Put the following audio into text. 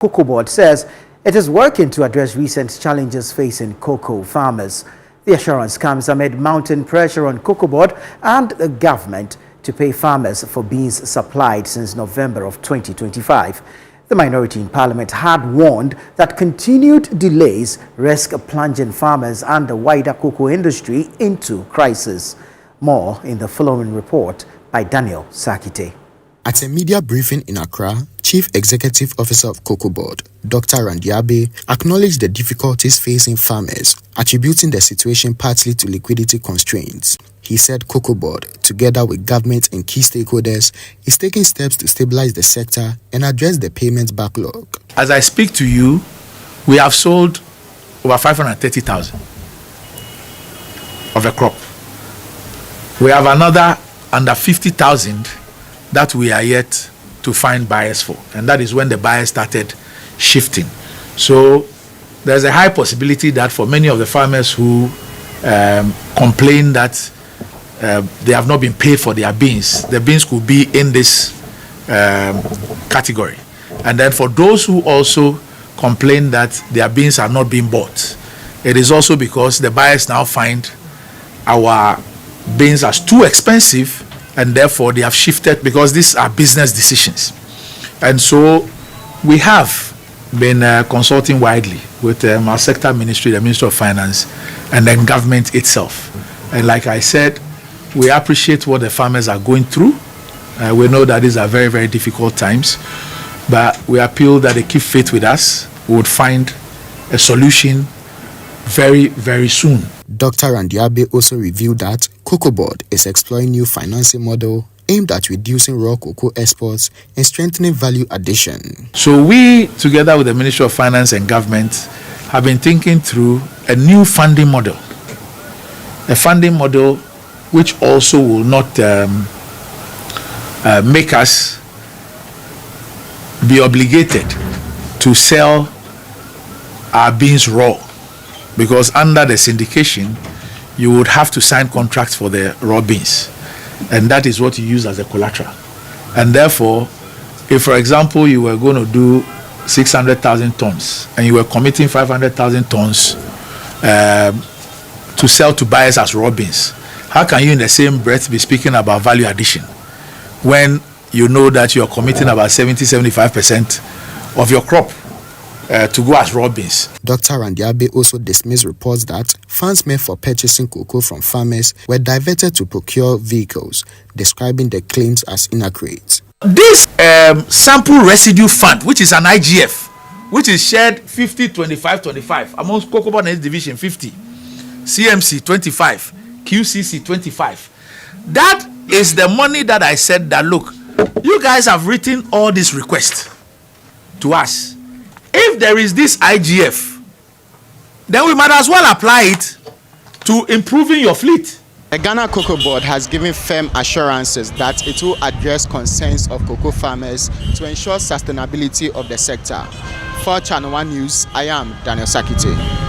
COCOBOD says it is working to address recent challenges facing cocoa farmers. The assurance comes amid mounting pressure on COCOBOD and the government to pay farmers for beans supplied since November of 2025. The minority in Parliament had warned that continued delays risk plunging farmers and the wider cocoa industry into crisis. More in the following report by Daniel Sakite. At a media briefing in Accra, Chief Executive Officer of COCOBOD, Dr. Randiabe, acknowledged the difficulties facing farmers, attributing the situation partly to liquidity constraints. He said COCOBOD, together with government and key stakeholders, is taking steps to stabilize the sector and address the payment backlog. As I speak to you, we have sold over 530,000 of a crop. We have another under 50,000 that we are yet to find buyers for, and that is when the buyers started shifting. So there's a high possibility that for many of the farmers who complain that they have not been paid for their beans, the beans could be in this category. And then for those who also complain that their beans are not being bought, it is also because the buyers now find our beans as too expensive, and therefore they have shifted because these are business decisions. And so we have been consulting widely with our sector ministry, the Ministry of Finance, and then government itself. And like I said, we appreciate what the farmers are going through. We know that these are very, very difficult times, but we appeal that they keep faith with us. We would find a solution very, very soon. Dr. Randiabe also revealed that COCOBOD is exploring new financing model aimed at reducing raw cocoa exports and strengthening value addition. So we, together with the Ministry of Finance and government, have been thinking through a new funding model. A funding model which also will not make us be obligated to sell our beans raw. Because under the syndication, you would have to sign contracts for the raw beans. And that is what you use as a collateral. And therefore, if, for example, you were going to do 600,000 tons and you were committing 500,000 tons to sell to buyers as raw beans, how can you in the same breath be speaking about value addition when you know that you are committing about 70-75% of your crop to go as raw beans? Dr. Randiabe also dismissed reports that funds meant for purchasing cocoa from farmers were diverted to procure vehicles, describing the claims as inaccurate. This sample residue fund, which is an IGF, which is shared 50-25-25 amongst COCOBOD and its division 50, CMC 25, QCC 25. That is the money that I said that, look, you guys have written all these requests to us. If there is this IGF, then we might as well apply it to improving your fleet. The Ghana COCOBOD has given firm assurances that it will address concerns of cocoa farmers to ensure sustainability of the sector. For ChannelOne News, I am Daniel Sakite.